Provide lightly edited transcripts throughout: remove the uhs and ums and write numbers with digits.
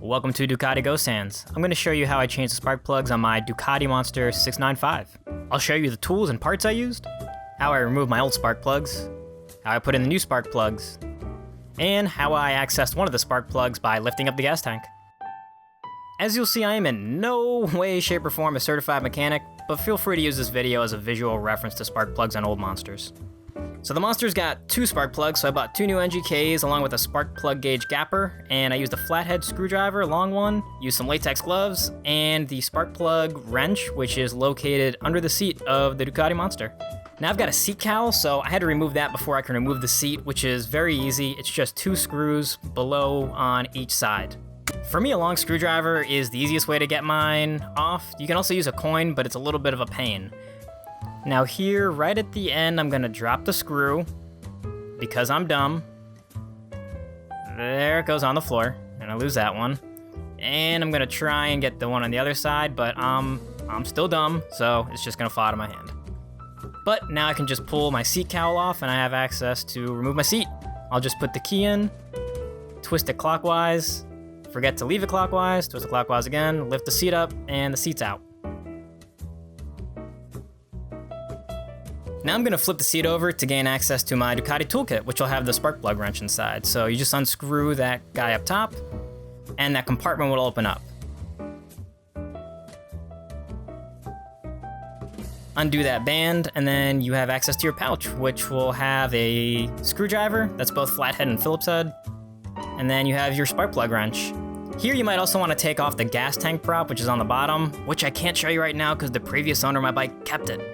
Welcome to Ducati Ghost Hands. I'm going to show you how I changed the spark plugs on my Ducati Monster 695. I'll show you the tools and parts I used, how I removed my old spark plugs, how I put in the new spark plugs, and how I accessed one of the spark plugs by lifting up the gas tank. As you'll see, I am in no way, shape, or form a certified mechanic, but feel free to use this video as a visual reference to spark plugs on old Monsters. So the Monster's got two spark plugs, so I bought two new NGKs along with a spark plug gauge gapper, and I used a flathead screwdriver, a long one, used some latex gloves, and the spark plug wrench, which is located under the seat of the Ducati Monster. Now I've got a seat cowl, so I had to remove that before I can remove the seat, which is very easy. It's just two screws below on each side. For me, a long screwdriver is the easiest way to get mine off. You can also use a coin, but it's a little bit of a pain. Now here, right at the end, I'm gonna drop the screw, because I'm dumb. There it goes on the floor, and I lose that one. And I'm gonna try and get the one on the other side, but I'm still dumb, so it's just gonna fall out of my hand. But now I can just pull my seat cowl off, and I have access to remove my seat. I'll just put the key in, twist it clockwise, forget to leave it clockwise, twist it clockwise again, lift the seat up, and the seat's out. Now I'm gonna flip the seat over to gain access to my Ducati toolkit, which will have the spark plug wrench inside. So you just unscrew that guy up top, and that compartment will open up. Undo that band, and then you have access to your pouch, which will have a screwdriver that's both flathead and Phillips head, and then you have your spark plug wrench. Here you might also want to take off the gas tank prop, which is on the bottom, which I can't show you right now because the previous owner of my bike kept it.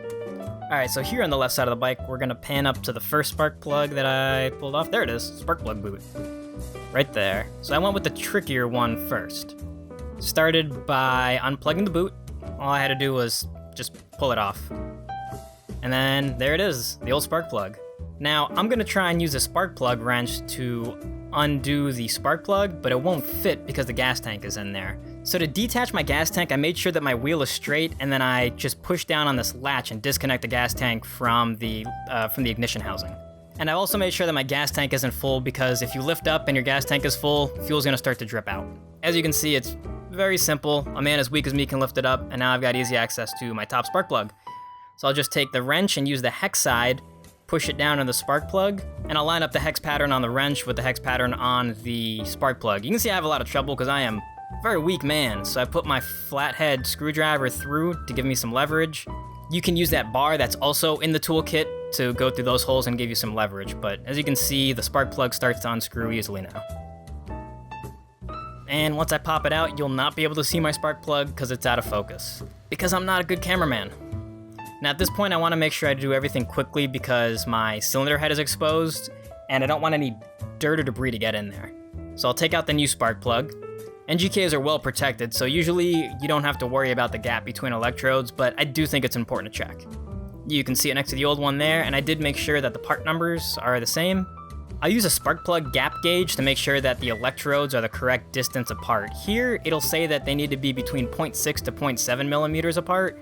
Alright, so here on the left side of the bike, we're gonna pan up to the first spark plug that I pulled off. There it is, spark plug boot. Right there. So I went with the trickier one first. Started by unplugging the boot. All I had to do was just pull it off. And then there it is, the old spark plug. Now, I'm gonna try and use a spark plug wrench to undo the spark plug, but it won't fit because the gas tank is in there. So to detach my gas tank, I made sure that my wheel is straight, and then I just push down on this latch and disconnect the gas tank from the ignition housing. And I also made sure that my gas tank isn't full, because if you lift up and your gas tank is full, fuel's gonna start to drip out. As you can see, it's very simple. A man as weak as me can lift it up, and now I've got easy access to my top spark plug. So I'll just take the wrench and use the hex side, push it down on the spark plug, and I'll line up the hex pattern on the wrench with the hex pattern on the spark plug. You can see I have a lot of trouble because I am a very weak man, so I put my flathead screwdriver through to give me some leverage. You can use that bar that's also in the toolkit to go through those holes and give you some leverage, but as you can see, the spark plug starts to unscrew easily now. And once I pop it out, you'll not be able to see my spark plug because it's out of focus, because I'm not a good cameraman. Now at this point, I want to make sure I do everything quickly because my cylinder head is exposed, and I don't want any dirt or debris to get in there. So I'll take out the new spark plug. NGKs are well protected, so usually you don't have to worry about the gap between electrodes, but I do think it's important to check. You can see it next to the old one there, and I did make sure that the part numbers are the same. I'll use a spark plug gap gauge to make sure that the electrodes are the correct distance apart. Here, it'll say that they need to be between 0.6 to 0.7 millimeters apart,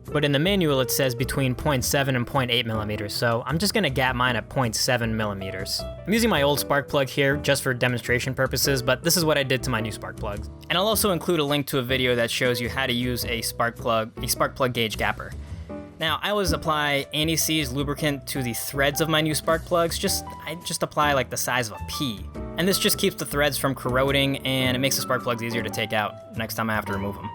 but in the manual it says between 0.7 and 0.8 millimeters, so I'm just gonna gap mine at 0.7 millimeters. I'm using my old spark plug here just for demonstration purposes, but this is what I did to my new spark plug. And I'll also include a link to a video that shows you how to use a spark plug gauge gapper. Now, I always apply anti-seize lubricant to the threads of my new spark plugs. I just apply like the size of a pea. And this just keeps the threads from corroding, and it makes the spark plugs easier to take out next time I have to remove them.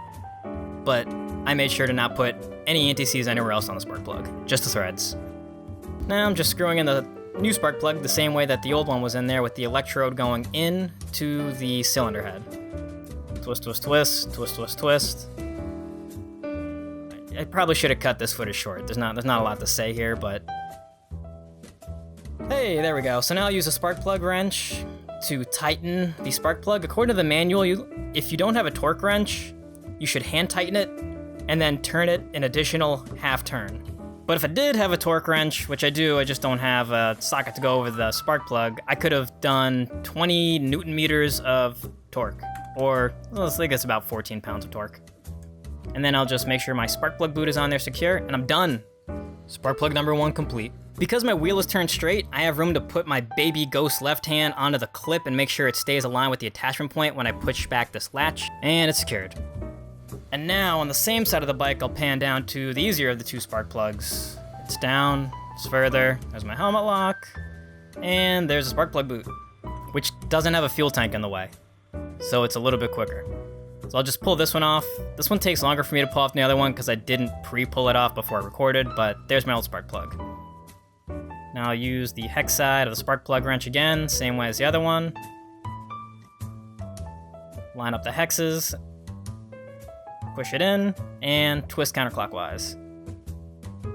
But I made sure to not put any anti-seize anywhere else on the spark plug, just the threads. Now I'm just screwing in the new spark plug the same way that the old one was in there, with the electrode going in to the cylinder head. Twist, twist, twist, twist, twist, twist. I probably should have cut this footage short. There's not a lot to say here, but hey, there we go. So now I'll use a spark plug wrench to tighten the spark plug. According to the manual, if you don't have a torque wrench, you should hand tighten it and then turn it an additional half turn. But if I did have a torque wrench, which I do, I just don't have a socket to go over the spark plug, I could have done 20 Newton meters of torque, or let's think it's about 14 pounds of torque. And then I'll just make sure my spark plug boot is on there secure, and I'm done. Spark plug number 1 complete. Because my wheel is turned straight, I have room to put my baby ghost left hand onto the clip and make sure it stays aligned with the attachment point when I push back this latch, and it's secured. And now, on the same side of the bike, I'll pan down to the easier of the two spark plugs. It's down, it's further, there's my helmet lock, and there's a spark plug boot, which doesn't have a fuel tank in the way, so it's a little bit quicker. So I'll just pull this one off. This one takes longer for me to pull off than the other one because I didn't pre-pull it off before I recorded, but there's my old spark plug. Now I'll use the hex side of the spark plug wrench again, same way as the other one. Line up the hexes, push it in, and twist counterclockwise.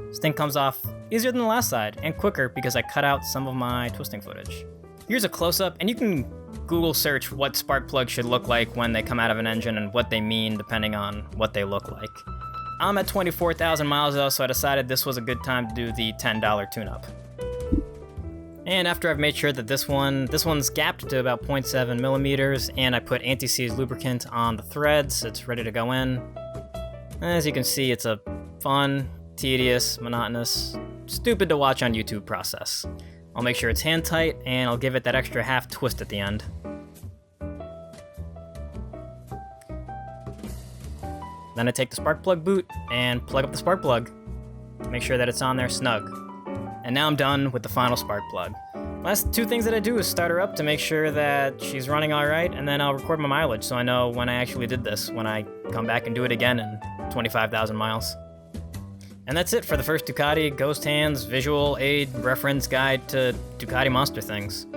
This thing comes off easier than the last side, and quicker because I cut out some of my twisting footage. Here's a close-up, and you can Google search what spark plugs should look like when they come out of an engine and what they mean depending on what they look like. I'm at 24,000 miles though, so I decided this was a good time to do the $10 tune-up. And after I've made sure that this one's gapped to about 0.7 millimeters, and I put anti-seize lubricant on the threads, it's ready to go in. As you can see, it's a fun, tedious, monotonous, stupid to watch on YouTube process. I'll make sure it's hand tight, and I'll give it that extra half twist at the end. Then I take the spark plug boot and plug up the spark plug. Make sure that it's on there snug. And now I'm done with the final spark plug. Last two things that I do is start her up to make sure that she's running all right, and then I'll record my mileage so I know when I actually did this, when I come back and do it again in 25,000 miles. And that's it for the first Ducati Ghost Hands visual aid reference guide to Ducati Monster things.